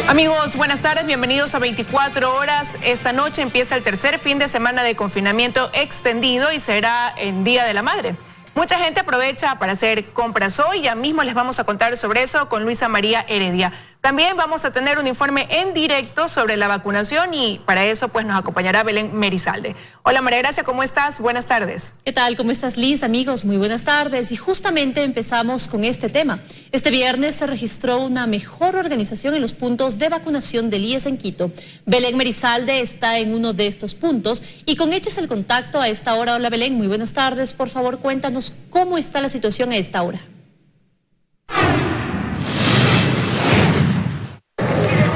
Amigos, buenas tardes, bienvenidos a 24 horas. Esta noche empieza el tercer fin de semana de confinamiento extendido y será en Día de la Madre. Mucha gente aprovecha para hacer compras hoy, ya mismo les vamos a contar sobre eso con Luisa María Heredia. También vamos a tener un informe en directo sobre la vacunación y para eso pues nos acompañará Belén Merizalde. Hola María Gracia, ¿cómo estás? Buenas tardes. ¿Qué tal? ¿Cómo estás, Liz? Amigos, muy buenas tardes. Y justamente empezamos con este tema. Este viernes se registró una mejor organización en los puntos de vacunación del IES en Quito. Belén Merizalde está en uno de estos puntos y con ella es el contacto a esta hora. Hola Belén, muy buenas tardes. Por favor, cuéntanos cómo está la situación a esta hora.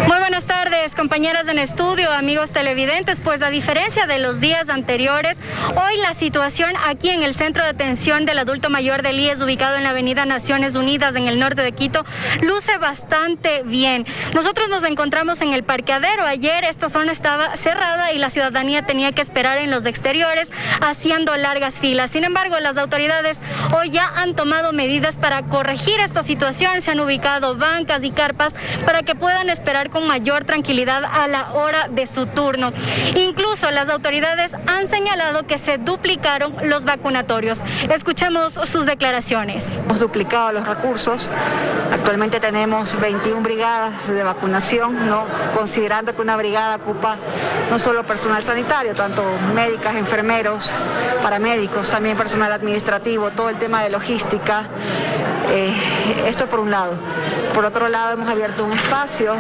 Buenas tardes, compañeras en estudio, amigos televidentes. Pues a diferencia de los días anteriores, hoy la situación aquí en el centro de atención del adulto mayor del IES, ubicado en la avenida Naciones Unidas en el norte de Quito, luce bastante bien. Nosotros nos encontramos en el parqueadero. Ayer esta zona estaba cerrada y la ciudadanía tenía que esperar en los exteriores haciendo largas filas. Sin embargo, las autoridades hoy ya han tomado medidas para corregir esta situación. Se han ubicado bancas y carpas para que puedan esperar con mayor tranquilidad a la hora de su turno. Incluso las autoridades han señalado que se duplicaron los vacunatorios. Escuchemos sus declaraciones. Hemos duplicado los recursos. Actualmente tenemos 21 brigadas de vacunación, ¿no? Considerando que una brigada ocupa no solo personal sanitario, tanto médicas, enfermeros, paramédicos, también personal administrativo, todo el tema de logística. Esto por un lado. Por otro lado, hemos abierto un espacio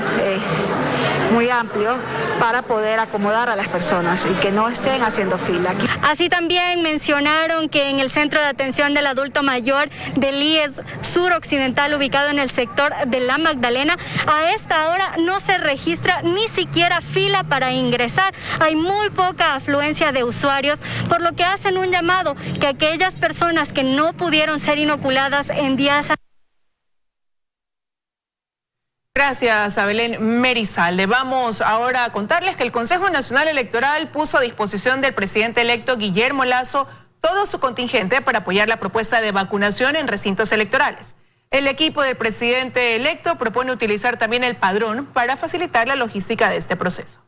muy amplio para poder acomodar a las personas y que no estén haciendo fila. Así también mencionaron que en el centro de atención del adulto mayor del IES suroccidental, ubicado en el sector de La Magdalena, a esta hora no se registra ni siquiera fila para ingresar. Hay muy poca afluencia de usuarios, por lo que hacen un llamado que aquellas personas que no pudieron ser inoculadas en días. Gracias a Belén Merizalde. Vamos ahora a contarles que el Consejo Nacional Electoral puso a disposición del presidente electo Guillermo Lasso todo su contingente para apoyar la propuesta de vacunación en recintos electorales. El equipo del presidente electo propone utilizar también el padrón para facilitar la logística de este proceso.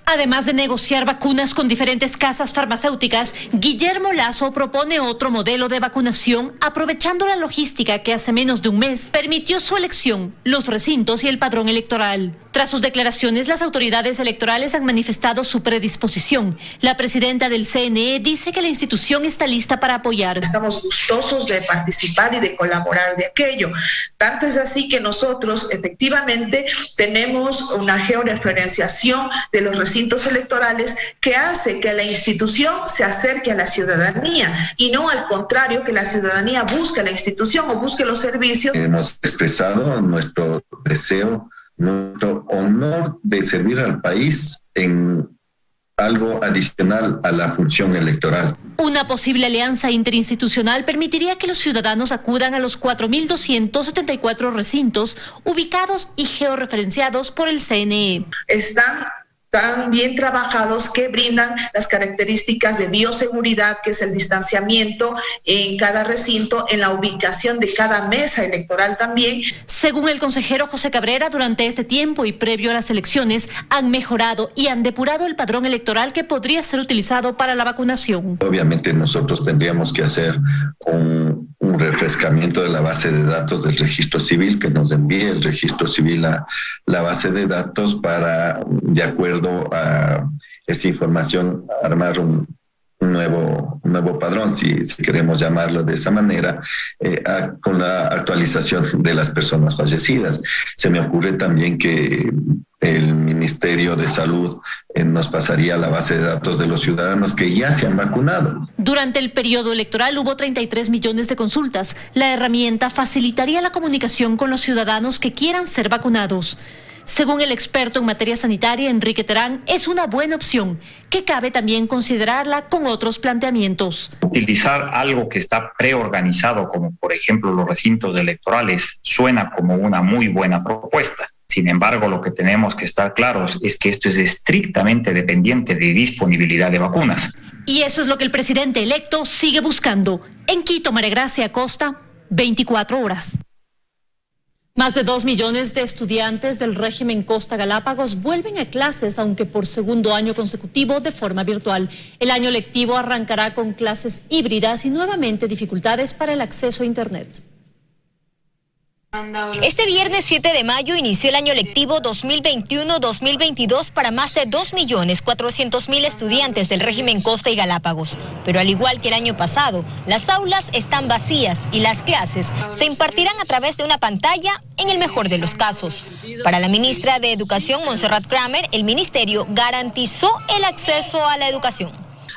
Además de negociar vacunas con diferentes casas farmacéuticas, Guillermo Lasso propone otro modelo de vacunación aprovechando la logística que hace menos de un mes permitió su elección, los recintos y el padrón electoral. Tras sus declaraciones, las autoridades electorales han manifestado su predisposición. La presidenta del CNE dice que la institución está lista para apoyar. Estamos gustosos de participar y de colaborar de aquello. Tanto es así que nosotros efectivamente tenemos una georreferenciación de los recintos electorales que hace que la institución se acerque a la ciudadanía y no al contrario, que la ciudadanía busque la institución o busque los servicios. Hemos expresado nuestro deseo, nuestro honor de servir al país en algo adicional a la función electoral. Una posible alianza interinstitucional permitiría que los ciudadanos acudan a los 4.274 recintos ubicados y georreferenciados por el CNE. Están tan bien trabajados que brindan las características de bioseguridad, que es el distanciamiento en cada recinto, en la ubicación de cada mesa electoral también. Según el consejero José Cabrera, durante este tiempo y previo a las elecciones, han mejorado y han depurado el padrón electoral que podría ser utilizado para la vacunación. Obviamente nosotros tendríamos que hacer un refrescamiento de la base de datos del registro civil, que nos envíe el registro civil a la base de datos para, de acuerdo a esa información, armar un nuevo padrón, si queremos llamarlo de esa manera, con la actualización de las personas fallecidas. Se me ocurre también que el Ministerio de Salud nos pasaría la base de datos de los ciudadanos que ya se han vacunado. Durante el periodo electoral hubo 33 millones de consultas. La herramienta facilitaría la comunicación con los ciudadanos que quieran ser vacunados. Según el experto en materia sanitaria, Enrique Terán, es una buena opción, que cabe también considerarla con otros planteamientos. Utilizar algo que está preorganizado, como por ejemplo los recintos electorales, suena como una muy buena propuesta. Sin embargo, lo que tenemos que estar claros es que esto es estrictamente dependiente de disponibilidad de vacunas. Y eso es lo que el presidente electo sigue buscando. En Quito, María Gracia Acosta, 24 horas. Más de 2 millones de estudiantes del régimen Costa Galápagos vuelven a clases, aunque por segundo año consecutivo de forma virtual. El año lectivo arrancará con clases híbridas y nuevamente dificultades para el acceso a Internet. Este viernes 7 de mayo inició el año lectivo 2021-2022 para más de 2.400.000 estudiantes del régimen Costa y Galápagos. Pero al igual que el año pasado, las aulas están vacías y las clases se impartirán a través de una pantalla en el mejor de los casos. Para la ministra de Educación, Montserrat Kramer, el ministerio garantizó el acceso a la educación.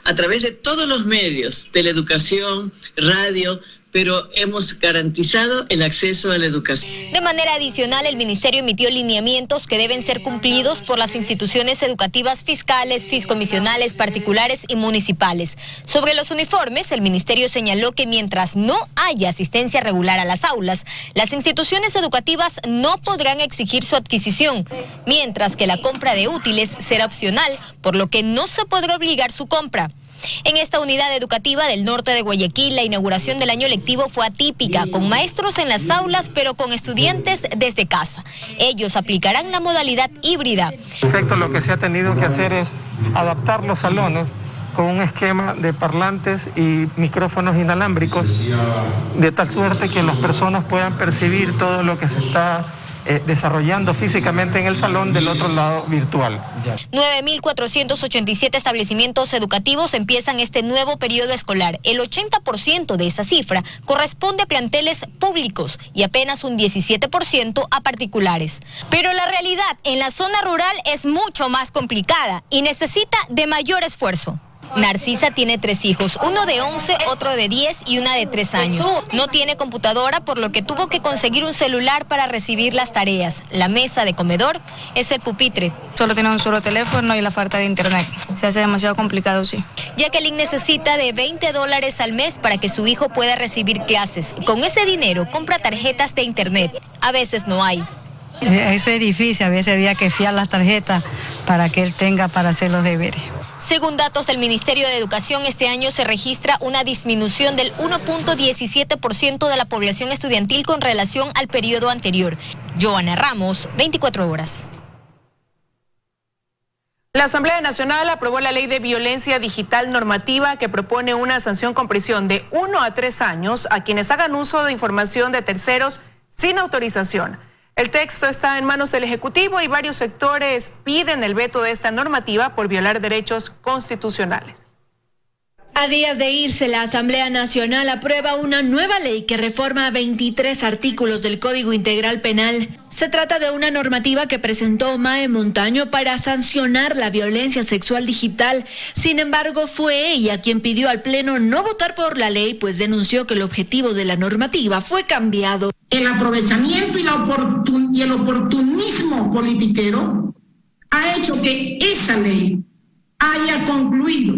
A través de todos los medios, teleeducación, radio, pero hemos garantizado el acceso a la educación. De manera adicional, el ministerio emitió lineamientos que deben ser cumplidos por las instituciones educativas fiscales, fiscomisionales, particulares y municipales. Sobre los uniformes, el ministerio señaló que mientras no haya asistencia regular a las aulas, las instituciones educativas no podrán exigir su adquisición, mientras que la compra de útiles será opcional, por lo que no se podrá obligar su compra. En esta unidad educativa del norte de Guayaquil, la inauguración del año lectivo fue atípica, con maestros en las aulas, pero con estudiantes desde casa. Ellos aplicarán la modalidad híbrida. Lo que se ha tenido que hacer es adaptar los salones con un esquema de parlantes y micrófonos inalámbricos, de tal suerte que las personas puedan percibir todo lo que se está desarrollando físicamente en el salón del otro lado virtual. 9.487 establecimientos educativos empiezan este nuevo periodo escolar. El 80% de esa cifra corresponde a planteles públicos y apenas un 17% a particulares. Pero la realidad en la zona rural es mucho más complicada y necesita de mayor esfuerzo. Narcisa tiene 3 hijos, uno de 11, otro de 10 y una de 3 años. No tiene computadora, por lo que tuvo que conseguir un celular para recibir las tareas. La mesa de comedor es el pupitre. Solo tiene un solo teléfono y la falta de internet. Se hace demasiado complicado, sí. Jacqueline necesita de $20 al mes para que su hijo pueda recibir clases. Con ese dinero compra tarjetas de internet. A veces no hay. Eso es difícil, a veces había que fiar las tarjetas para que él tenga para hacer los deberes. Según datos del Ministerio de Educación, este año se registra una disminución del 1.17% de la población estudiantil con relación al periodo anterior. Joana Ramos, 24 horas. La Asamblea Nacional aprobó la Ley de Violencia Digital Normativa que propone una sanción con prisión de 1 a 3 años a quienes hagan uso de información de terceros sin autorización. El texto está en manos del Ejecutivo y varios sectores piden el veto de esta normativa por violar derechos constitucionales. A días de irse, la Asamblea Nacional aprueba una nueva ley que reforma 23 artículos del Código Integral Penal. Se trata de una normativa que presentó Mae Montaño para sancionar la violencia sexual digital. Sin embargo, fue ella quien pidió al Pleno no votar por la ley, pues denunció que el objetivo de la normativa fue cambiado. El aprovechamiento y el oportunismo politiquero ha hecho que esa ley haya concluido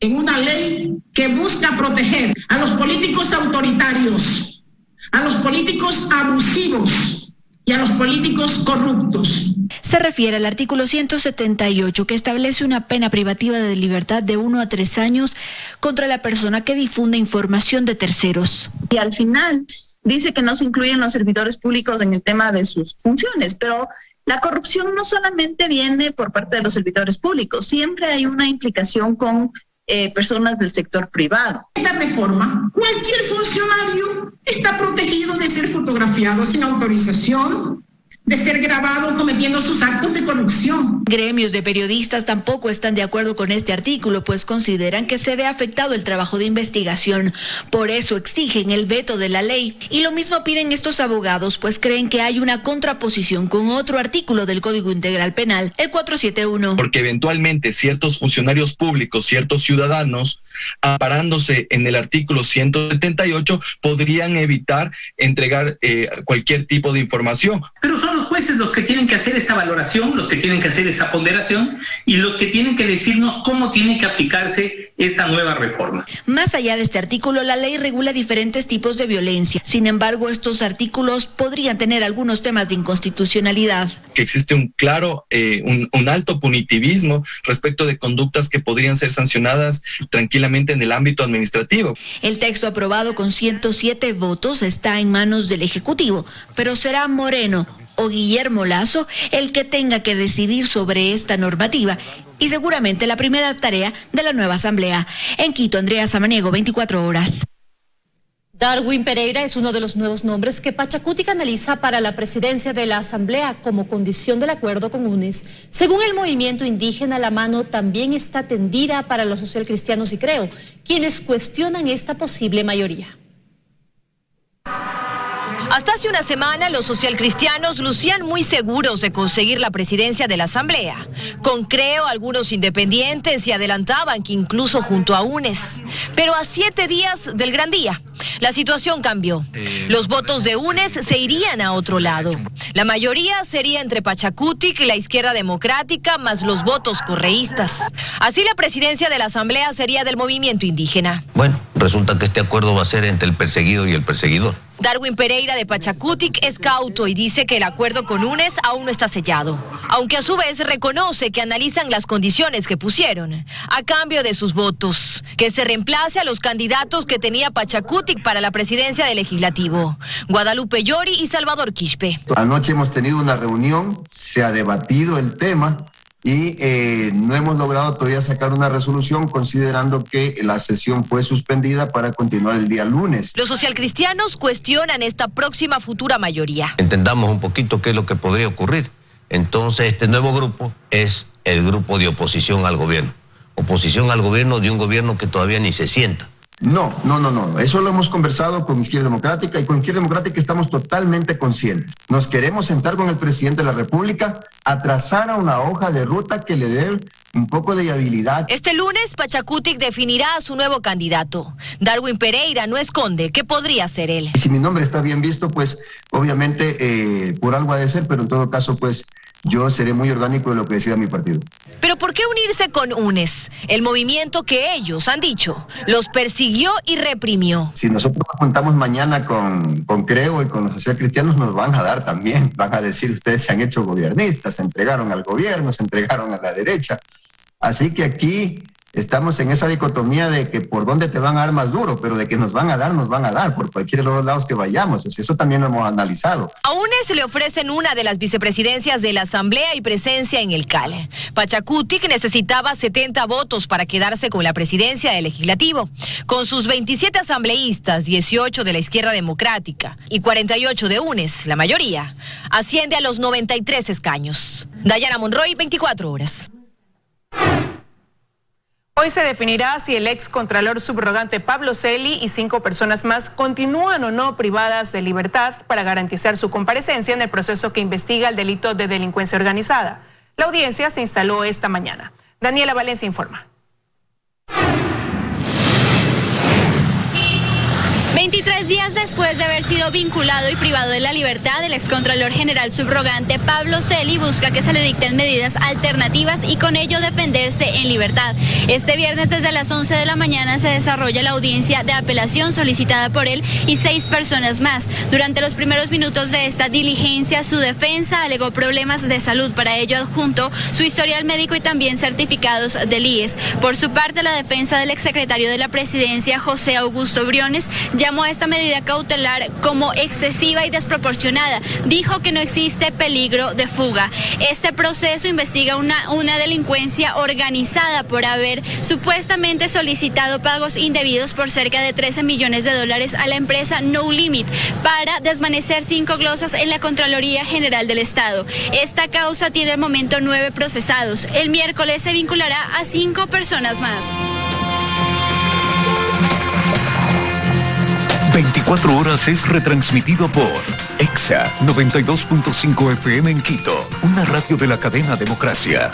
en una ley que busca proteger a los políticos autoritarios, a los políticos abusivos y a los políticos corruptos. Se refiere al artículo 178 que establece una pena privativa de libertad de 1 a 3 años contra la persona que difunde información de terceros. Y al final dice que no se incluyen los servidores públicos en el tema de sus funciones, pero la corrupción no solamente viene por parte de los servidores públicos, siempre hay una implicación con personas del sector privado. Esta reforma, cualquier funcionario está protegido de ser fotografiado sin autorización, de ser grabado cometiendo sus actos de corrupción. Gremios de periodistas tampoco están de acuerdo con este artículo, pues consideran que se ve afectado el trabajo de investigación. Por eso exigen el veto de la ley. Y lo mismo piden estos abogados, pues creen que hay una contraposición con otro artículo del Código Integral Penal, el 471. Porque eventualmente ciertos funcionarios públicos, ciertos ciudadanos, amparándose en el artículo 178, podrían evitar entregar cualquier tipo de información. Pero solo los jueces los que tienen que hacer esta valoración, los que tienen que hacer esta ponderación y los que tienen que decirnos cómo tiene que aplicarse esta nueva reforma. Más allá de este artículo, la ley regula diferentes tipos de violencia. Sin embargo, estos artículos podrían tener algunos temas de inconstitucionalidad. Que existe un claro, un alto punitivismo respecto de conductas que podrían ser sancionadas tranquilamente en el ámbito administrativo. El texto aprobado con 107 votos está en manos del Ejecutivo, pero será Moreno o Guillermo Lasso el que tenga que decidir sobre esta normativa y seguramente la primera tarea de la nueva Asamblea. En Quito, Andrea Samaniego, 24 horas. Darwin Pereira es uno de los nuevos nombres que Pachacutic analiza para la presidencia de la Asamblea como condición del acuerdo con UNES. Según el movimiento indígena, la mano también está tendida para los socialcristianos y Creo, quienes cuestionan esta posible mayoría. Hasta hace una semana, los socialcristianos lucían muy seguros de conseguir la presidencia de la Asamblea. Con Creo, algunos independientes y adelantaban que incluso junto a UNES. Pero a 7 días del gran día, la situación cambió. Los votos de UNES se irían a otro lado. La mayoría sería entre Pachacutic y la Izquierda Democrática, más los votos correístas. Así, la presidencia de la Asamblea sería del movimiento indígena. Bueno, resulta que este acuerdo va a ser entre el perseguido y el perseguidor. Darwin Pereira de Pachacutic es cauto y dice que el acuerdo con UNES aún no está sellado, aunque a su vez reconoce que analizan las condiciones que pusieron a cambio de sus votos, que se reemplace a los candidatos que tenía Pachacutic para la presidencia del Legislativo, Guadalupe Llori y Salvador Quispe. Anoche hemos tenido una reunión, se ha debatido el tema y no hemos logrado todavía sacar una resolución considerando que la sesión fue suspendida para continuar el día lunes. Los socialcristianos cuestionan esta próxima futura mayoría. Entendamos un poquito qué es lo que podría ocurrir. Entonces, este nuevo grupo es el grupo de oposición al gobierno. Oposición al gobierno de un gobierno que todavía ni se sienta. No. Eso lo hemos conversado con Izquierda Democrática y con Izquierda Democrática estamos totalmente conscientes. Nos queremos sentar con el presidente de la República a trazar una hoja de ruta que le dé un poco de viabilidad. Este lunes, Pachacutic definirá a su nuevo candidato. Darwin Pereira no esconde que podría ser él. Si mi nombre está bien visto, pues obviamente por algo ha de ser, pero en todo caso, pues yo seré muy orgánico de lo que decida mi partido. ¿Pero por qué unirse con UNES? El movimiento que ellos han dicho los persiguió y reprimió. Si nosotros nos juntamos mañana con Creo y con los socialcristianos, nos van a dar también. Van a decir, ustedes se han hecho gobiernistas, se entregaron al gobierno, se entregaron a la derecha. Así que aquí estamos en esa dicotomía de que por dónde te van a dar más duro, pero de que nos van a dar, por cualquiera de los lados que vayamos. O sea, eso también lo hemos analizado. A UNES le ofrecen una de las vicepresidencias de la Asamblea y presencia en el CAL. Pachacutic necesitaba 70 votos para quedarse con la presidencia del Legislativo. Con sus 27 asambleístas, 18 de la Izquierda Democrática y 48 de UNES, la mayoría, asciende a los 93 escaños. Dayana Monroy, 24 horas. Hoy se definirá si el ex contralor subrogante Pablo Celi y 5 personas más continúan o no privadas de libertad para garantizar su comparecencia en el proceso que investiga el delito de delincuencia organizada. La audiencia se instaló esta mañana. Daniela Valencia informa. 23 días después de haber sido vinculado y privado de la libertad, el excontralor general subrogante Pablo Celi busca que se le dicten medidas alternativas y con ello defenderse en libertad. Este viernes desde las 11 de la mañana se desarrolla la audiencia de apelación solicitada por él y 6 personas más. Durante los primeros minutos de esta diligencia, su defensa alegó problemas de salud. Para ello adjunto su historial médico y también certificados del IES. Por su parte, la defensa del exsecretario de la Presidencia, José Augusto Briones, llamó a esta medida cautelar como excesiva y desproporcionada. Dijo que no existe peligro de fuga. Este proceso investiga una delincuencia organizada por haber supuestamente solicitado pagos indebidos por cerca de $13 millones a la empresa No Limit para desvanecer 5 glosas en la Contraloría General del Estado. Esta causa tiene al momento 9 procesados. El miércoles se vinculará a 5 personas más. 24 horas es retransmitido por EXA 92.5 FM en Quito, una radio de la cadena Democracia.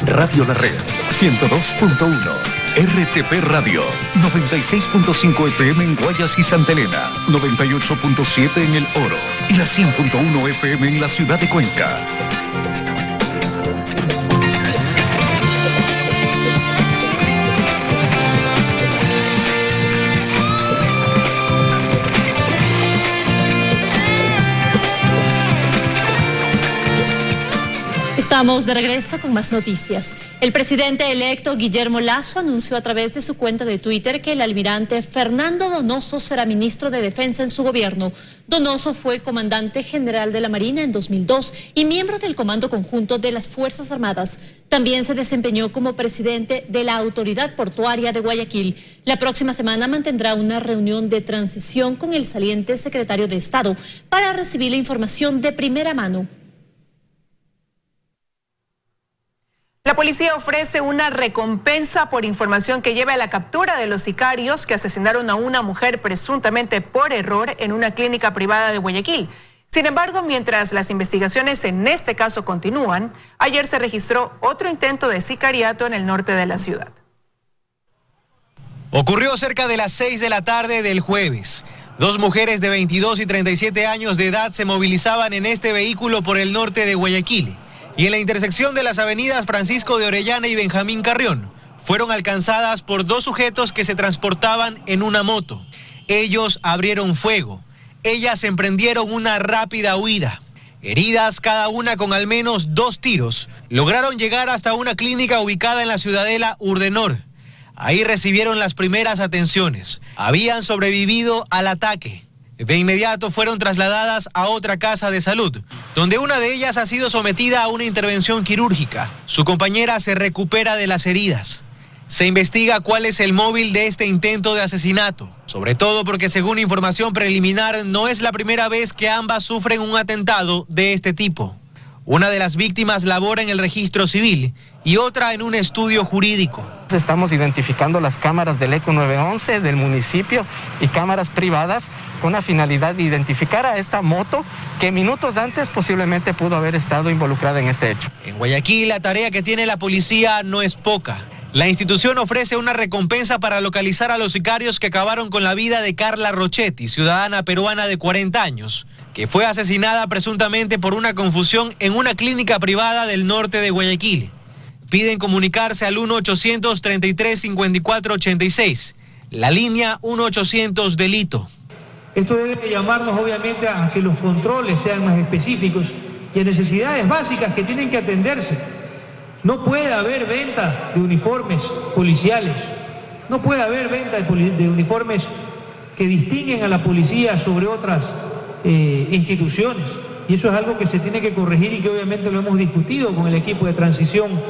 Radio La Red 102.1, RTP Radio 96.5 FM en Guayas y Santa Elena, 98.7 en El Oro. y la 100.1 FM en la ciudad de Cuenca. Estamos de regreso con más noticias. El presidente electo Guillermo Lasso anunció a través de su cuenta de Twitter que el almirante Fernando Donoso será ministro de Defensa en su gobierno. Donoso fue comandante general de la Marina en 2002 y miembro del Comando Conjunto de las Fuerzas Armadas. También se desempeñó como presidente de la Autoridad Portuaria de Guayaquil. La próxima semana mantendrá una reunión de transición con el saliente secretario de Estado para recibir la información de primera mano. La policía ofrece una recompensa por información que lleve a la captura de los sicarios que asesinaron a una mujer presuntamente por error en una clínica privada de Guayaquil. Sin embargo, mientras las investigaciones en este caso continúan, ayer se registró otro intento de sicariato en el norte de la ciudad. Ocurrió cerca de las 6 de la tarde del jueves. Dos mujeres de 22 y 37 años de edad se movilizaban en este vehículo por el norte de Guayaquil. Y en la intersección de las avenidas Francisco de Orellana y Benjamín Carrión, fueron alcanzadas por dos sujetos que se transportaban en una moto. Ellos abrieron fuego. Ellas emprendieron una rápida huida. Heridas, cada una con al menos 2 tiros, lograron llegar hasta una clínica ubicada en la ciudadela Urdenor. Ahí recibieron las primeras atenciones. Habían sobrevivido al ataque. De inmediato fueron trasladadas a otra casa de salud, donde una de ellas ha sido sometida a una intervención quirúrgica. Su compañera se recupera de las heridas. Se investiga cuál es el móvil de este intento de asesinato, sobre todo porque según información preliminar no es la primera vez que ambas sufren un atentado de este tipo. Una de las víctimas labora en el registro civil y otra en un estudio jurídico. Estamos identificando las cámaras del ECO 911 del municipio y cámaras privadas con la finalidad de identificar a esta moto que minutos antes posiblemente pudo haber estado involucrada en este hecho. En Guayaquil la tarea que tiene la policía no es poca. La institución ofrece una recompensa para localizar a los sicarios que acabaron con la vida de Carla Rochetti, ciudadana peruana de 40 años, que fue asesinada presuntamente por una confusión en una clínica privada del norte de Guayaquil. Piden comunicarse al 1-833-5486, la línea 1-800-delito. Esto debe llamarnos obviamente a que los controles sean más específicos y a necesidades básicas que tienen que atenderse. No puede haber venta de uniformes policiales, no puede haber venta de uniformes que distinguen a la policía sobre otras instituciones. Y eso es algo que se tiene que corregir y que obviamente lo hemos discutido con el equipo de transición.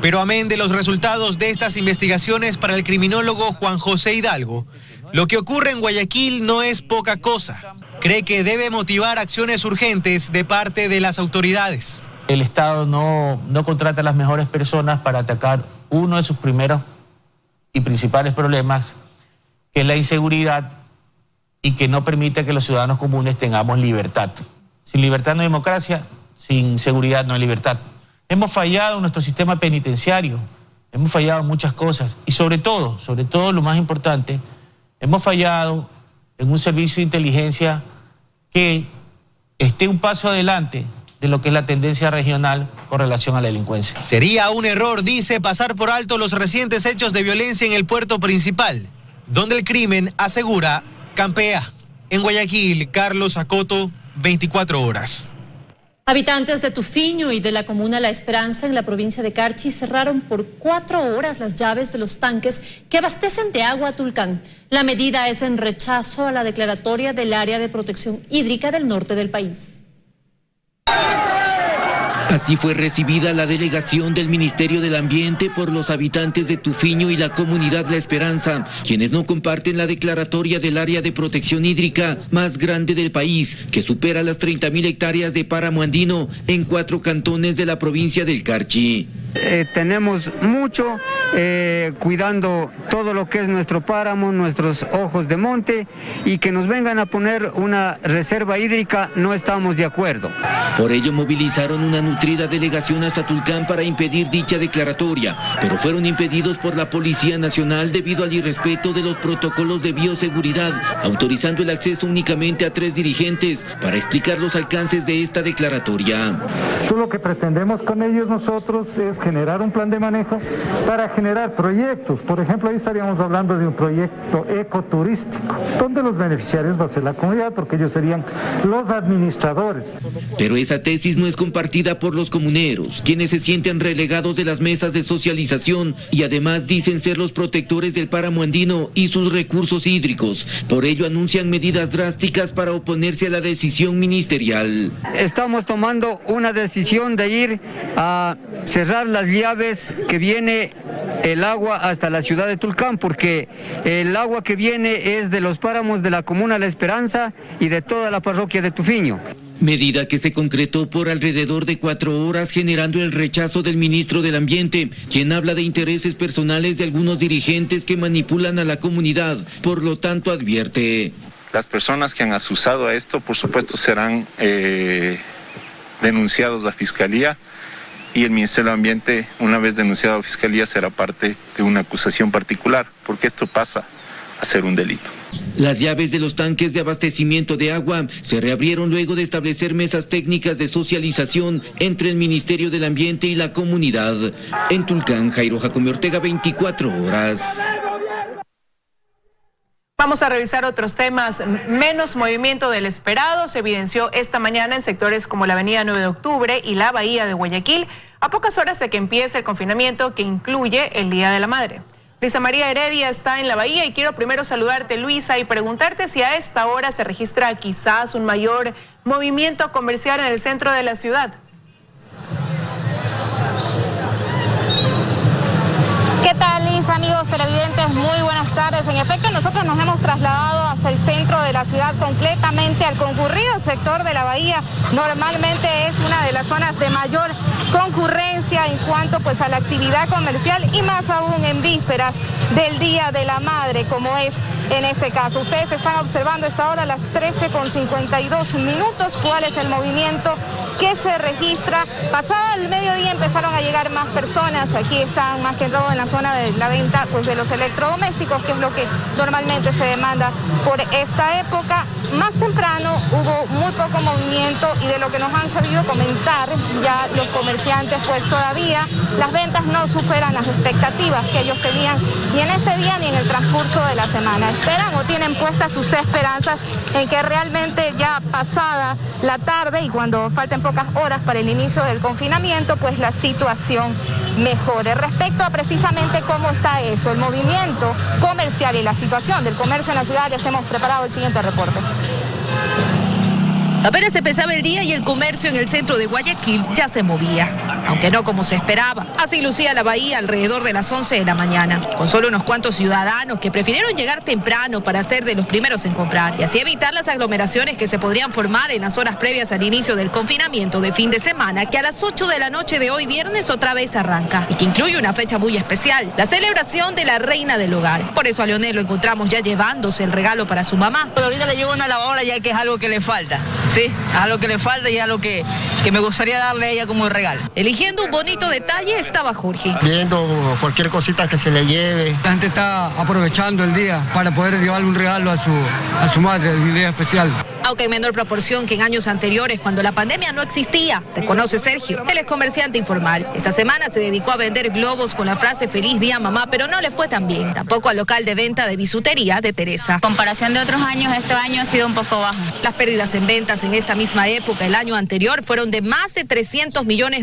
Pero amén de los resultados de estas investigaciones para el criminólogo Juan José Hidalgo, lo que ocurre en Guayaquil no es poca cosa. Cree que debe motivar acciones urgentes de parte de las autoridades. El Estado no contrata a las mejores personas para atacar uno de sus primeros y principales problemas, que es la inseguridad y que no permite que los ciudadanos comunes tengamos libertad. Sin libertad no hay democracia, sin seguridad no hay libertad. Hemos fallado en nuestro sistema penitenciario, hemos fallado en muchas cosas y sobre todo lo más importante, hemos fallado en un servicio de inteligencia que esté un paso adelante de lo que es la tendencia regional con relación a la delincuencia. Sería un error, dice, pasar por alto los recientes hechos de violencia en el puerto principal, donde el crimen, asegura, campea. En Guayaquil, Carlos Acoto, 24 horas. Habitantes de Tufiño y de la comuna La Esperanza en la provincia de Carchi cerraron por 4 horas las llaves de los tanques que abastecen de agua a Tulcán. La medida es en rechazo a la declaratoria del área de protección hídrica del norte del país. Así fue recibida la delegación del Ministerio del Ambiente por los habitantes de Tufiño y la comunidad La Esperanza, quienes no comparten la declaratoria del área de protección hídrica más grande del país, que supera las 30.000 hectáreas de páramo andino en 4 cantones de la provincia del Carchi. tenemos mucho cuidando todo lo que es nuestro páramo, nuestros ojos de monte, y que nos vengan a poner una reserva hídrica no estamos de acuerdo. Por ello movilizaron una nutrida delegación hasta Tulcán para impedir dicha declaratoria, pero fueron impedidos por la Policía Nacional debido al irrespeto de los protocolos de bioseguridad, autorizando el acceso únicamente a 3 dirigentes para explicar los alcances de esta declaratoria. Lo que pretendemos con ellos nosotros es generar un plan de manejo para generar proyectos. Por ejemplo, ahí estaríamos hablando de un proyecto ecoturístico, donde los beneficiarios va a ser la comunidad, porque ellos serían los administradores. Pero esa tesis no es compartida por los comuneros, quienes se sienten relegados de las mesas de socialización y además dicen ser los protectores del páramo andino y sus recursos hídricos. Por ello anuncian medidas drásticas para oponerse a la decisión ministerial. Estamos tomando una decisión de ir a cerrar las llaves que viene el agua hasta la ciudad de Tulcán, porque el agua que viene es de los páramos de la comuna La Esperanza y de toda la parroquia de Tufiño. Medida que se concretó por alrededor de 4 horas, generando el rechazo del ministro del Ambiente, quien habla de intereses personales de algunos dirigentes que manipulan a la comunidad. Por lo tanto, advierte: las personas que han asusado a esto, por supuesto, serán denunciados a la Fiscalía, y el Ministerio del Ambiente, una vez denunciado a la Fiscalía, será parte de una acusación particular, porque esto pasa a ser un delito. Las llaves de los tanques de abastecimiento de agua se reabrieron luego de establecer mesas técnicas de socialización entre el Ministerio del Ambiente y la comunidad. En Tulcán, Jairo Jacome Ortega, 24 horas. Vamos a revisar otros temas. Menos movimiento del esperado se evidenció esta mañana en sectores como la avenida 9 de Octubre y la bahía de Guayaquil, a pocas horas de que empiece el confinamiento que incluye el Día de la Madre. Luisa María Heredia está en la bahía y quiero primero saludarte, Luisa, y preguntarte si a esta hora se registra quizás un mayor movimiento comercial en el centro de la ciudad. ¿Qué tal, Liz, amigos televidentes? Muy buenas tardes. En efecto, nosotros nos hemos trasladado hasta el centro de la ciudad, completamente al concurrido sector de la bahía. Normalmente es una de las zonas de mayor concurrencia en cuanto pues a la actividad comercial, y más aún en vísperas del Día de la Madre, como es en este caso. Ustedes están observando a esta hora, las 13:52, cuál es el movimiento que se registra. Pasado el mediodía empezaron a llegar más personas. Aquí están más que todo en la zona de la venta pues de los electrodomésticos, que es lo que normalmente se demanda por esta época. Más temprano hubo muy poco movimiento, y de lo que nos han sabido comentar ya los comerciantes, pues todavía las ventas no superan las expectativas que ellos tenían ni en este día ni en el transcurso de la semana. Esperan o tienen puestas sus esperanzas en que realmente ya pasada la tarde y cuando falten pocas horas para el inicio del confinamiento, pues la situación mejore. Respecto a precisamente cómo está eso, el movimiento comercial y la situación del comercio en la ciudad, les hemos preparado el siguiente reporte. Apenas empezaba el día y el comercio en el centro de Guayaquil ya se movía, aunque no como se esperaba. Así lucía la bahía alrededor de las 11 de la mañana, con solo unos cuantos ciudadanos que prefirieron llegar temprano para ser de los primeros en comprar y así evitar las aglomeraciones que se podrían formar en las horas previas al inicio del confinamiento de fin de semana, que a las 8 de la noche de hoy viernes otra vez arranca y que incluye una fecha muy especial, la celebración de la reina del hogar. Por eso a Leonel lo encontramos ya llevándose el regalo para su mamá. Pero ahorita le llevo una lavadora, ya que es algo que le falta. Sí, es algo que le falta y es algo que me gustaría darle a ella como regalo. Eligiendo un bonito detalle estaba Jorge. Viendo cualquier cosita que se le lleve. La gente está aprovechando el día para poder llevarle un regalo a su madre, un día especial. Aunque en menor proporción que en años anteriores, cuando la pandemia no existía, reconoce Sergio. Él es comerciante informal. Esta semana se dedicó a vender globos con la frase "Feliz Día, Mamá", pero no le fue tan bien. Tampoco al local de venta de bisutería de Teresa. En comparación de otros años, este año ha sido un poco bajo. Las pérdidas en ventas en esta misma época, el año anterior, fueron de más de $300 millones,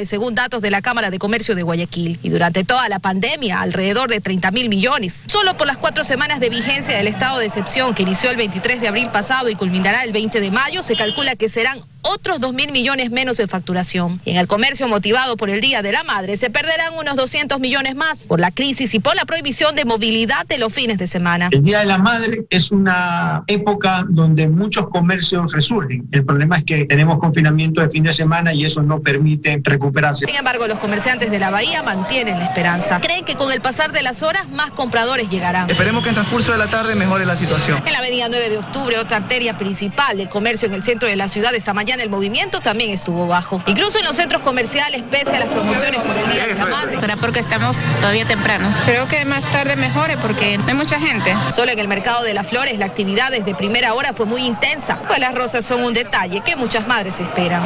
según datos de la Cámara de Comercio de Guayaquil. Y durante toda la pandemia, alrededor de 30.000 millones. Solo por las 4 semanas de vigencia del estado de excepción, que inició el 23 de abril pasado y culminará el 20 de mayo, se calcula que serán otros 2.000 millones menos de facturación. En el comercio motivado por el Día de la Madre se perderán unos 200 millones más por la crisis y por la prohibición de movilidad de los fines de semana. El Día de la Madre es una época donde muchos comercios resurgen. El problema es que tenemos confinamiento de fin de semana y eso no permite recuperarse. Sin embargo, los comerciantes de la Bahía mantienen la esperanza. Creen que con el pasar de las horas más compradores llegarán. Esperemos que en transcurso de la tarde mejore la situación. En la avenida 9 de octubre, otra arteria principal del comercio en el centro de la ciudad, esta mañana el movimiento también estuvo bajo. Incluso en los centros comerciales, pese a las promociones por el Día de la Madre. Pero porque estamos todavía temprano. Creo que más tarde mejore porque no hay mucha gente. Solo en el mercado de las flores la actividad desde primera hora fue muy intensa, pues las rosas son un detalle que muchas madres esperan.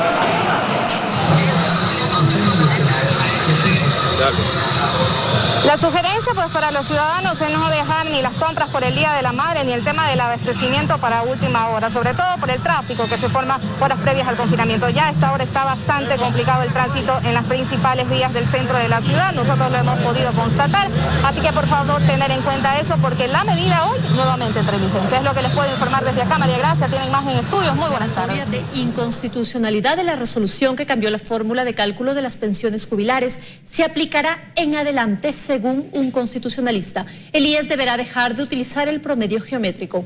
La sugerencia pues para los ciudadanos es no dejar ni las compras por el Día de la Madre ni el tema del abastecimiento para última hora, sobre todo por el tráfico que se forma horas previas al confinamiento. Ya a esta hora está bastante complicado el tránsito en las principales vías del centro de la ciudad, nosotros lo hemos podido constatar, así que por favor tener en cuenta eso porque la medida hoy nuevamente entra en vigencia. Es lo que les puedo informar desde acá, María Gracia, tiene imagen estudios, muy buenas tardes. De inconstitucionalidad de la resolución que cambió la fórmula de cálculo de las pensiones jubilares se aplicará en adelante según un constitucionalista. El IES deberá dejar de utilizar el promedio geométrico.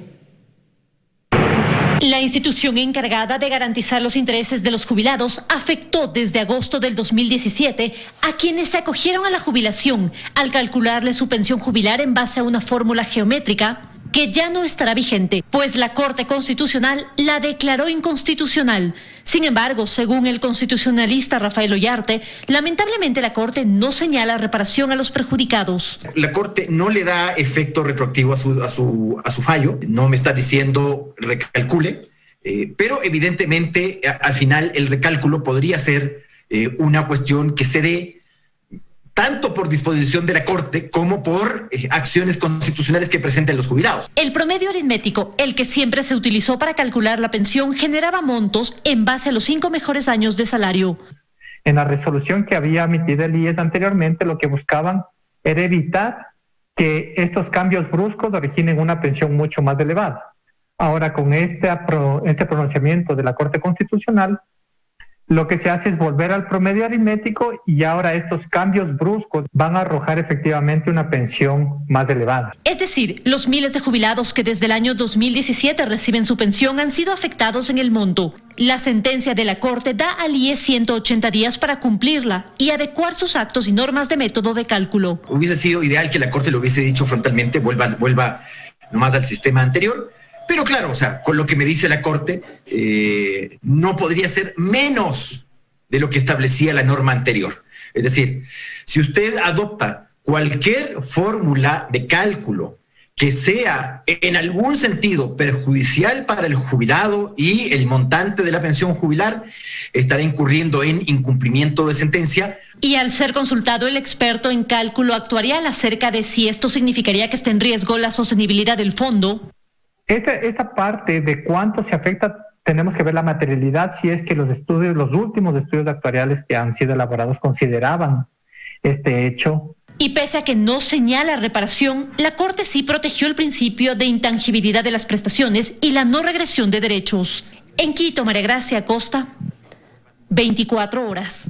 La institución encargada de garantizar los intereses de los jubilados afectó desde agosto del 2017 a quienes se acogieron a la jubilación al calcularle su pensión jubilar en base a una fórmula geométrica que ya no estará vigente, pues la Corte Constitucional la declaró inconstitucional. Sin embargo, según el constitucionalista Rafael Ollarte, lamentablemente la Corte no señala reparación a los perjudicados. La Corte no le da efecto retroactivo a su fallo, no me está diciendo recalcule, pero evidentemente al final el recálculo podría ser una cuestión que se dé tanto por disposición de la Corte como por acciones constitucionales que presenten los jubilados. El promedio aritmético, el que siempre se utilizó para calcular la pensión, generaba montos en base a los 5 mejores años de salario. En la resolución que había emitido el IES anteriormente, lo que buscaban era evitar que estos cambios bruscos originen una pensión mucho más elevada. Ahora, con este pronunciamiento de la Corte Constitucional, lo que se hace es volver al promedio aritmético y ahora estos cambios bruscos van a arrojar efectivamente una pensión más elevada. Es decir, los miles de jubilados que desde el año 2017 reciben su pensión han sido afectados en el monto. La sentencia de la Corte da al IES 180 días para cumplirla y adecuar sus actos y normas de método de cálculo. Hubiese sido ideal que la Corte lo hubiese dicho frontalmente, vuelva nomás al sistema anterior. Pero claro, o sea, con lo que me dice la Corte, no podría ser menos de lo que establecía la norma anterior. Es decir, si usted adopta cualquier fórmula de cálculo que sea en algún sentido perjudicial para el jubilado y el montante de la pensión jubilar, estará incurriendo en incumplimiento de sentencia. Y al ser consultado el experto en cálculo actuarial acerca de si esto significaría que esté en riesgo la sostenibilidad del fondo, esta parte de cuánto se afecta, tenemos que ver la materialidad, si es que los últimos estudios actuariales que han sido elaborados consideraban este hecho. Y pese a que no señala reparación, la Corte sí protegió el principio de intangibilidad de las prestaciones y la no regresión de derechos. En Quito, María Gracia Acosta, 24 horas.